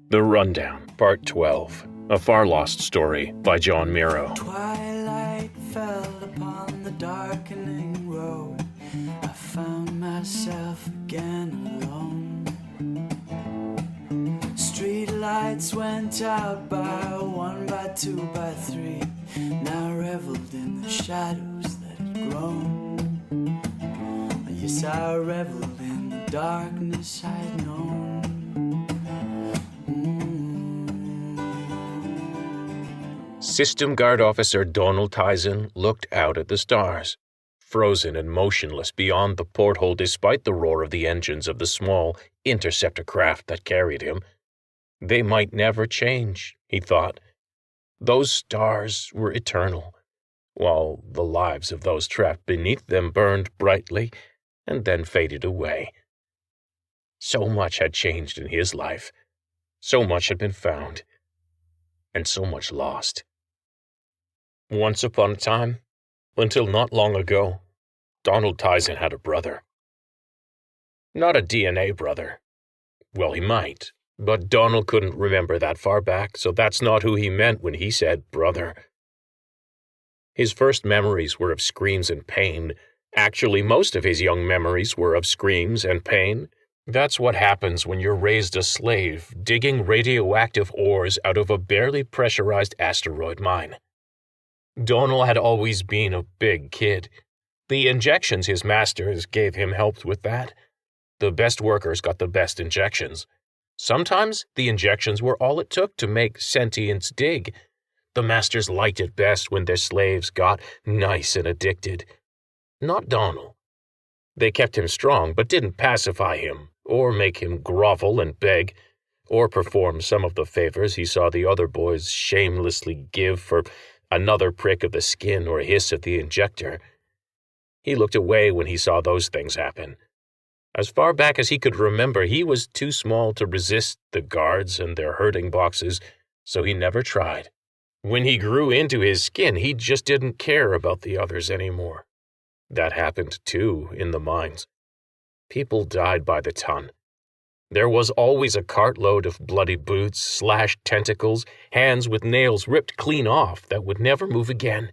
The Rundown, Part 12, a Farlost story by John Miro. Twilight fell upon the darkening road. I found myself again alone. Street lights went out by one, by two, by three. Now reveled in the shadows that had grown. Yes, I reveled in the darkness I had known. System Guard Officer Donal Tyzan looked out at the stars, frozen and motionless beyond the porthole despite the roar of the engines of the small interceptor craft that carried him. They might never change, he thought. Those stars were eternal, while the lives of those trapped beneath them burned brightly and then faded away. So much had changed in his life. So much had been found, and so much lost. Once upon a time, until not long ago, Donal Tyzan had a brother. Not a DNA brother. Well, he might, but Donal couldn't remember that far back, so that's not who he meant when he said brother. His first memories were of screams and pain. Actually, most of his young memories were of screams and pain. That's what happens when you're raised a slave, digging radioactive ores out of a barely pressurized asteroid mine. Donal had always been a big kid. The injections his masters gave him helped with that. The best workers got the best injections. Sometimes the injections were all it took to make sentience dig. The masters liked it best when their slaves got nice and addicted. Not Donal. They kept him strong but didn't pacify him, or make him grovel and beg, or perform some of the favors he saw the other boys shamelessly give for another prick of the skin or hiss of the injector. He looked away when he saw those things happen. As far back as he could remember, he was too small to resist the guards and their hurting boxes, so he never tried. When he grew into his skin, he just didn't care about the others anymore. That happened, too, in the mines. People died by the ton. There was always a cartload of bloody boots, slashed tentacles, hands with nails ripped clean off that would never move again.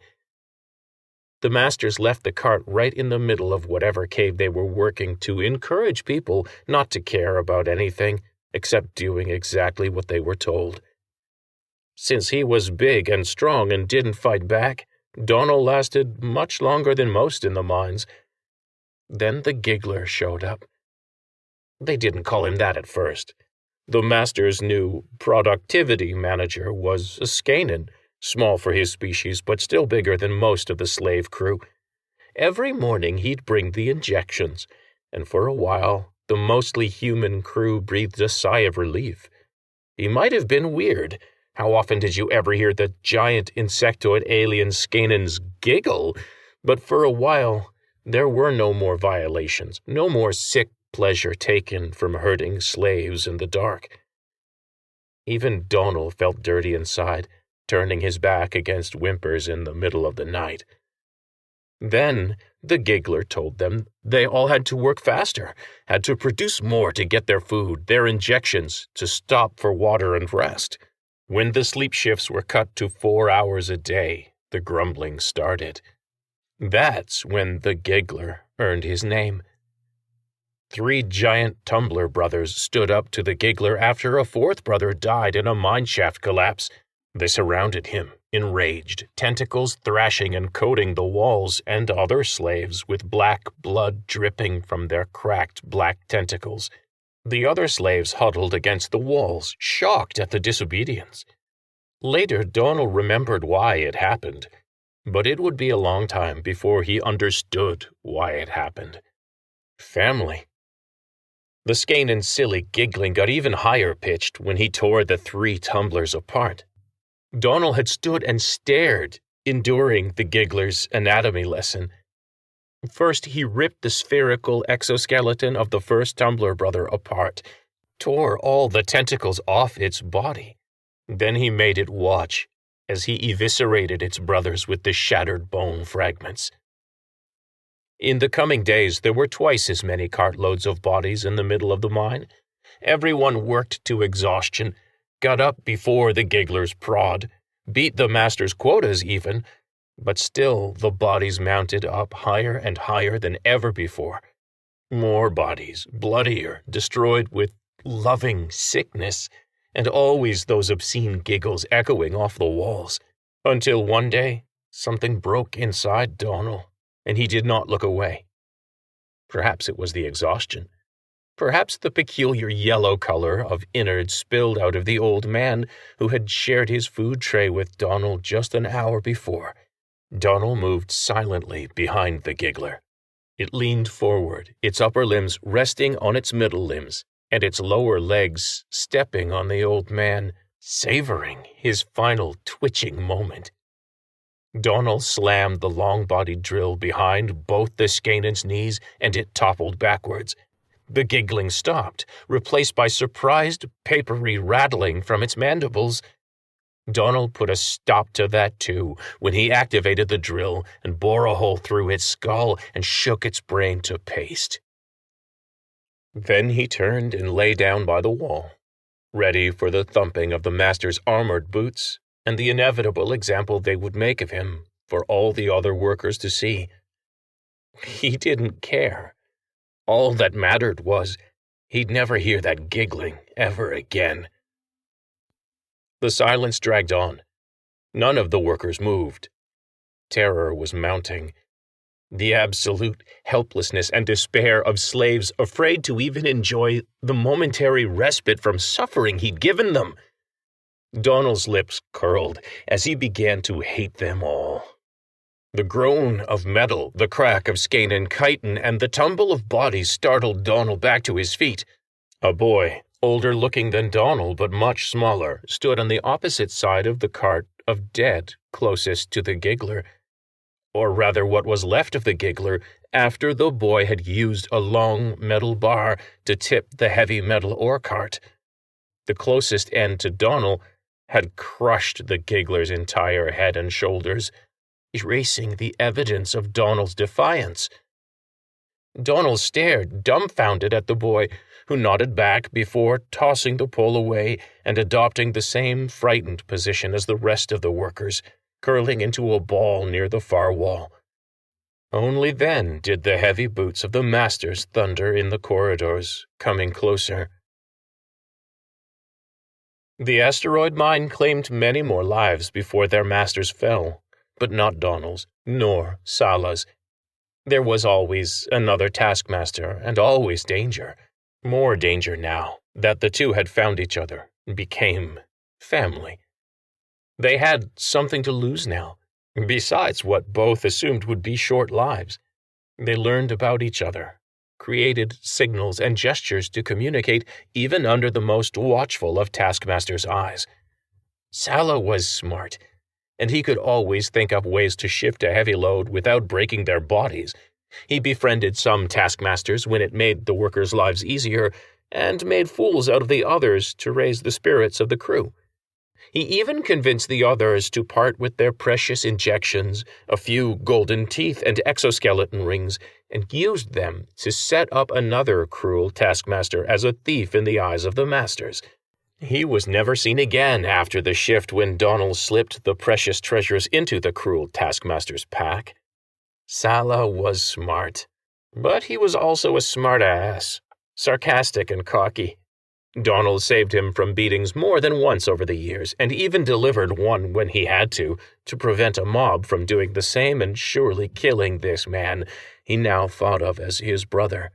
The masters left the cart right in the middle of whatever cave they were working to encourage people not to care about anything except doing exactly what they were told. Since he was big and strong and didn't fight back, Donal lasted much longer than most in the mines. Then the giggler showed up. They didn't call him that at first. The master's new productivity manager was a Skanen, small for his species but still bigger than most of the slave crew. Every morning he'd bring the injections, and for a while the mostly human crew breathed a sigh of relief. He might have been weird. How often did you ever hear the giant insectoid alien Skanens giggle? But for a while, there were no more violations, no more sick pleasure taken from hurting slaves in the dark. Even Donal felt dirty inside, turning his back against whimpers in the middle of the night. Then the giggler told them they all had to work faster, had to produce more to get their food, their injections, to stop for water and rest. When the sleep shifts were cut to 4 hours a day, the grumbling started. That's when the giggler earned his name. 3 giant tumbler brothers stood up to the giggler after a 4th brother died in a mineshaft collapse. They surrounded him, enraged, tentacles thrashing and coating the walls and other slaves with black blood dripping from their cracked black tentacles. The other slaves huddled against the walls, shocked at the disobedience. Later, Donal remembered why it happened, but it would be a long time before he understood why it happened. Family. The Skanen's silly giggling got even higher pitched when he tore the 3 tumblers apart. Donal had stood and stared, enduring the giggler's anatomy lesson. First, he ripped the spherical exoskeleton of the first tumbler brother apart, tore all the tentacles off its body. Then he made it watch as he eviscerated its brothers with the shattered bone fragments. In the coming days, there were twice as many cartloads of bodies in the middle of the mine. Everyone worked to exhaustion. got up before the Giggler's prod, beat the master's quotas even, but still the bodies mounted up higher and higher than ever before. More bodies, bloodier, destroyed with loving sickness, and always those obscene giggles echoing off the walls, until one day something broke inside Donal, and he did not look away. Perhaps it was the exhaustion. Perhaps the peculiar yellow color of innards spilled out of the old man who had shared his food tray with Donal just an hour before. Donal moved silently behind the Giggler. It leaned forward, its upper limbs resting on its middle limbs, and its lower legs stepping on the old man, savoring his final twitching moment. Donal slammed the long-bodied drill behind both the Skainen's knees, and it toppled backwards. The giggling stopped, replaced by surprised, papery rattling from its mandibles. Donal put a stop to that too when he activated the drill and bore a hole through its skull and shook its brain to paste. Then he turned and lay down by the wall, ready for the thumping of the master's armored boots and the inevitable example they would make of him for all the other workers to see. He didn't care. All that mattered was he'd never hear that giggling ever again. The silence dragged on. None of the workers moved. Terror was mounting. The absolute helplessness and despair of slaves afraid to even enjoy the momentary respite from suffering he'd given them. Donal's lips curled as he began to hate them all. The groan of metal, the crack of Skainen chitin, and the tumble of bodies startled Donal back to his feet. A boy, older looking than Donal but much smaller, stood on the opposite side of the cart of dead closest to the Giggler. Or rather what was left of the Giggler after the boy had used a long metal bar to tip the heavy metal ore cart. The closest end to Donal had crushed the Giggler's entire head and shoulders, erasing the evidence of Donal's defiance. Donal stared, dumbfounded, at the boy, who nodded back before tossing the pole away and adopting the same frightened position as the rest of the workers, curling into a ball near the far wall. Only then did the heavy boots of the masters thunder in the corridors, coming closer. The asteroid mine claimed many more lives before their masters fell, but not Donal's, nor Sala's. There was always another taskmaster, and always danger. More danger now that the two had found each other and became family. They had something to lose now, besides what both assumed would be short lives. They learned about each other, created signals and gestures to communicate even under the most watchful of taskmasters' eyes. Sala was smart, and he could always think up ways to shift a heavy load without breaking their bodies. He befriended some taskmasters when it made the workers' lives easier, and made fools out of the others to raise the spirits of the crew. He even convinced the others to part with their precious injections, a few golden teeth and exoskeleton rings, and used them to set up another cruel taskmaster as a thief in the eyes of the masters. He was never seen again after the shift when Donal slipped the precious treasures into the cruel taskmaster's pack. Sala was smart, but he was also a smart-ass, sarcastic and cocky. Donal saved him from beatings more than once over the years, and even delivered one when he had to prevent a mob from doing the same and surely killing this man he now thought of as his brother.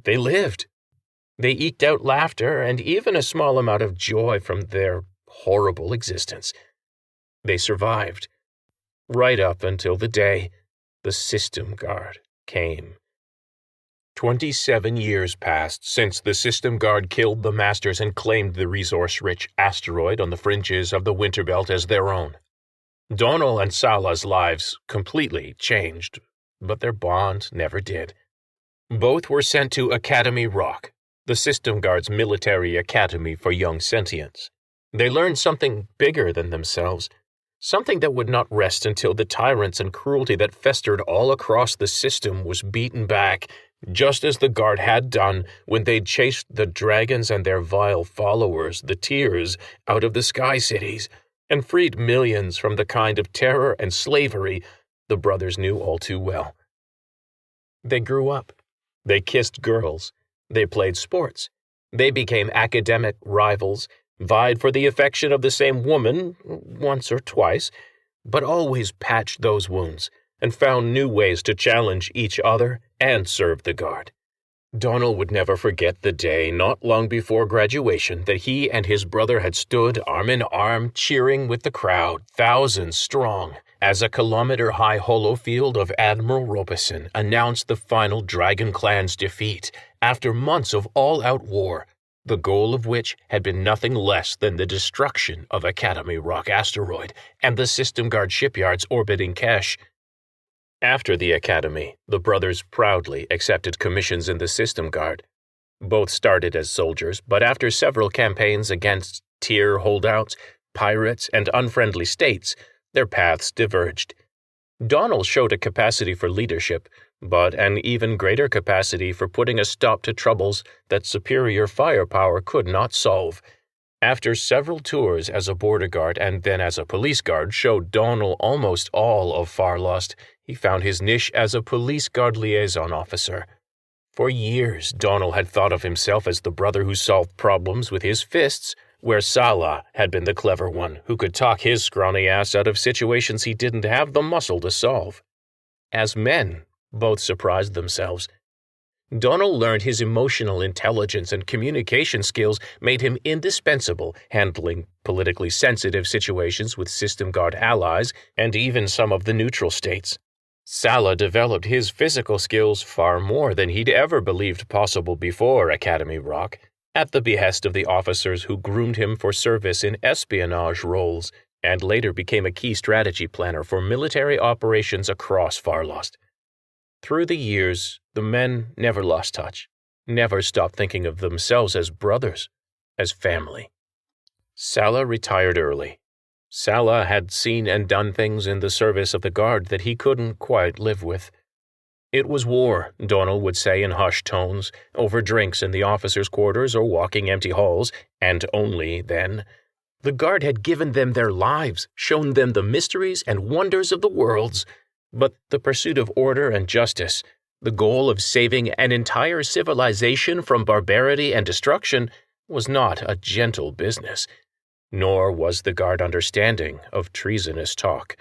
They lived. They eked out laughter and even a small amount of joy from their horrible existence. They survived, right up until the day the System Guard came. 27 years passed since the System Guard killed the Masters and claimed the resource-rich asteroid on the fringes of the Winterbelt as their own. Donal and Sala's lives completely changed, but their bond never did. Both were sent to Academy Rock, the System Guard's military academy for young sentients. They learned something bigger than themselves, something that would not rest until the tyrants and cruelty that festered all across the system was beaten back, just as the guard had done when they'd chased the dragons and their vile followers, the Tears, out of the sky cities, and freed millions from the kind of terror and slavery the brothers knew all too well. They grew up. They kissed girls. They played sports. They became academic rivals, vied for the affection of the same woman once or twice, but always patched those wounds and found new ways to challenge each other and serve the guard. Donal would never forget the day, not long before graduation, that he and his brother had stood arm in arm, cheering with the crowd, thousands strong, as a kilometer-high hollow field of Admiral Robeson announced the final Dragon Clan's defeat after months of all-out war, the goal of which had been nothing less than the destruction of Academy Rock asteroid and the System Guard shipyards orbiting Kesh. After the Academy, the brothers proudly accepted commissions in the System Guard. Both started as soldiers, but after several campaigns against tier holdouts, pirates, and unfriendly states, their paths diverged. Donal showed a capacity for leadership, but an even greater capacity for putting a stop to troubles that superior firepower could not solve. After several tours as a border guard and then as a police guard showed Donal almost all of Farlost, he found his niche as a police guard liaison officer. For years, Donal had thought of himself as the brother who solved problems with his fists, where Salah had been the clever one who could talk his scrawny ass out of situations he didn't have the muscle to solve. As men, both surprised themselves. Donal learned his emotional intelligence and communication skills made him indispensable, handling politically sensitive situations with System Guard allies and even some of the neutral states. Salah developed his physical skills far more than he'd ever believed possible before Academy Rock, at the behest of the officers who groomed him for service in espionage roles, and later became a key strategy planner for military operations across Farlost. Through the years, the men never lost touch, never stopped thinking of themselves as brothers, as family. Salah retired early. Salah had seen and done things in the service of the guard that he couldn't quite live with. It was war, Donal would say in hushed tones, over drinks in the officers' quarters or walking empty halls, and only then. The guard had given them their lives, shown them the mysteries and wonders of the worlds, but the pursuit of order and justice, the goal of saving an entire civilization from barbarity and destruction, was not a gentle business, nor was the guard understanding of treasonous talk.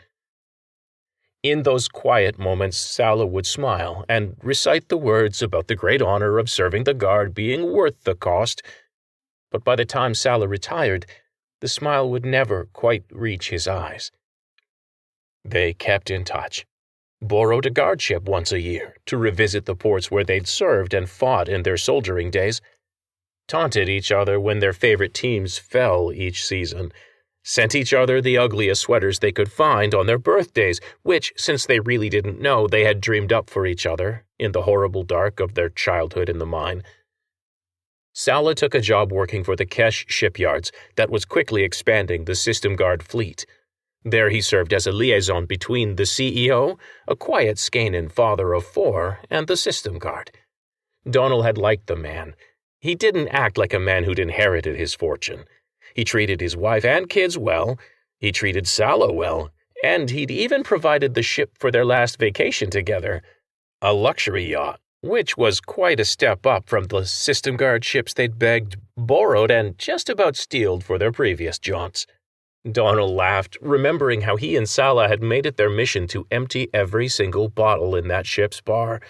In those quiet moments, Salah would smile and recite the words about the great honor of serving the guard being worth the cost, but by the time Salah retired, the smile would never quite reach his eyes. They kept in touch, borrowed a guard ship once a year to revisit the ports where they'd served and fought in their soldiering days, taunted each other when their favorite teams fell each season, sent each other the ugliest sweaters they could find on their birthdays, which, since they really didn't know, they had dreamed up for each other in the horrible dark of their childhood in the mine. Salah took a job working for the Kesh shipyards that was quickly expanding the System Guard fleet. There he served as a liaison between the CEO, a quiet Skanen father of 4, and the System Guard. Donal had liked the man. He didn't act like a man who'd inherited his fortune. He treated his wife and kids well, he treated Salah well, and he'd even provided the ship for their last vacation together, a luxury yacht, which was quite a step up from the System Guard ships they'd begged, borrowed, and just about stealed for their previous jaunts. Donal laughed, remembering how he and Salah had made it their mission to empty every single bottle in that ship's bar.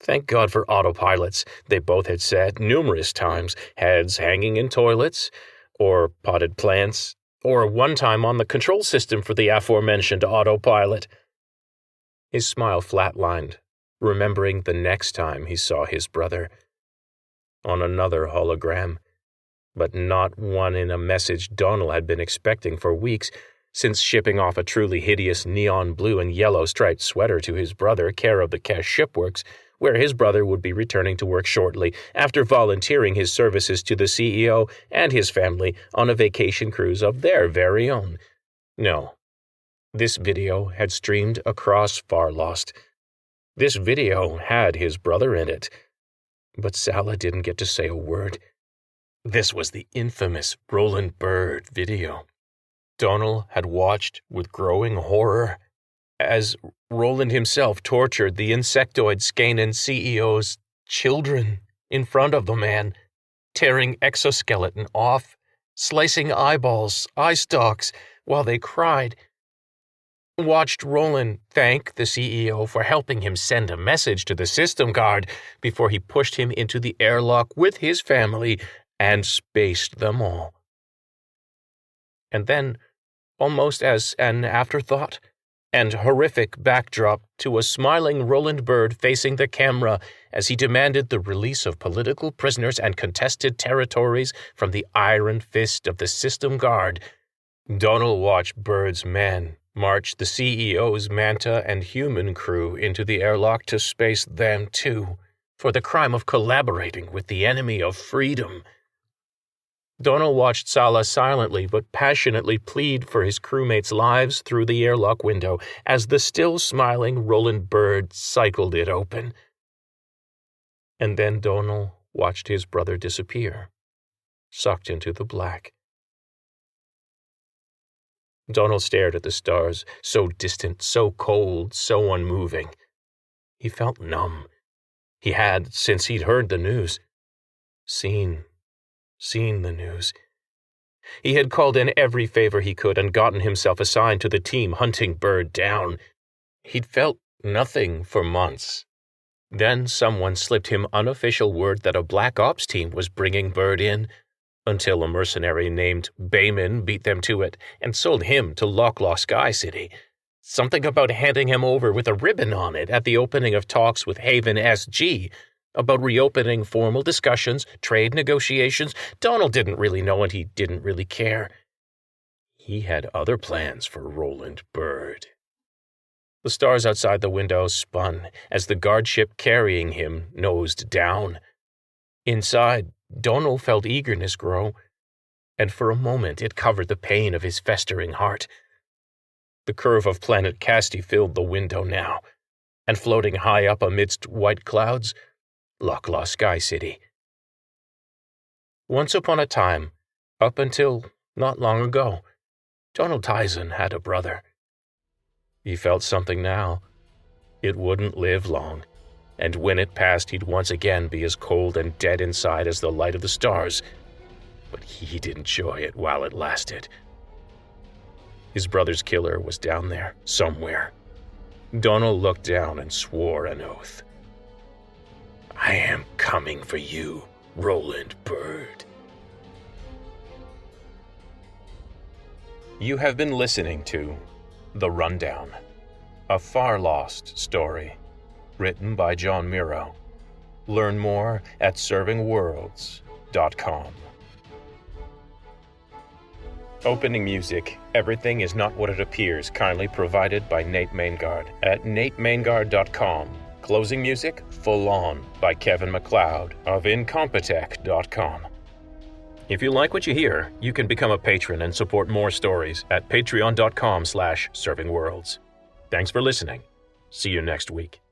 Thank God for autopilots, they both had said numerous times, heads hanging in toilets, or potted plants, or one time on the control system for the aforementioned autopilot. His smile flatlined, remembering the next time he saw his brother. On another hologram, but not one in a message Donal had been expecting for weeks, since shipping off a truly hideous neon blue and yellow striped sweater to his brother, care of the Kesh Shipworks, where his brother would be returning to work shortly after volunteering his services to the CEO and his family on a vacation cruise of their very own. No, this video had streamed across Farlost. This video had his brother in it, But Sala didn't get to say a word. This was the infamous Roland Bird video. Donal had watched with growing horror as Roland himself tortured the insectoid Skanen CEO's children in front of the man, tearing exoskeleton off, slicing eyeballs, eye stalks, while they cried. Watched Roland thank the CEO for helping him send a message to the system guard before he pushed him into the airlock with his family and spaced them all. And then, almost as an afterthought and horrific backdrop to a smiling Roland Bird facing the camera as he demanded the release of political prisoners and contested territories from the iron fist of the system guard, Donal watched Bird's men march the CEO's Manta and human crew into the airlock to space them too, for the crime of collaborating with the enemy of freedom. Donal watched Sala silently but passionately plead for his crewmates' lives through the airlock window as the still-smiling Roland Bird cycled it open. And then Donal watched his brother disappear, sucked into the black. Donal stared at the stars, so distant, so cold, so unmoving. He felt numb. He had, since he'd heard the news, seen the news. He had called in every favor he could and gotten himself assigned to the team hunting Bird down. He'd felt nothing for months. Then someone slipped him unofficial word that a Black Ops team was bringing Bird in, until a mercenary named Bayman beat them to it and sold him to Locklaw Sky City. Something about handing him over with a ribbon on it at the opening of talks with Haven SG, about reopening formal discussions, trade negotiations. Donal didn't really know and he didn't really care. He had other plans for Roland Bird. The stars outside the window spun as the guard ship carrying him nosed down. Inside, Donal felt eagerness grow, and for a moment it covered the pain of his festering heart. The curve of planet Casti filled the window now, and floating high up amidst white clouds, Locklaw Sky City. Once upon a time, up until not long ago, Donal Tyzan had a brother. He felt something now. It wouldn't live long, and when it passed he'd once again be as cold and dead inside as the light of the stars. But he'd enjoy it while it lasted. His brother's killer was down there, somewhere. Donal looked down and swore an oath. I am coming for you, Roland Bird. You have been listening to The Rundown, a Farlost story, written by John Miro. Learn more at servingworlds.com. Opening music, Everything Is Not What It Appears, kindly provided by Nate Maingard at natemaingard.com. Closing music, Full On, by Kevin MacLeod of Incompetech.com. If you like what you hear, you can become a patron and support more stories at patreon.com/servingworlds. Thanks for listening. See you next week.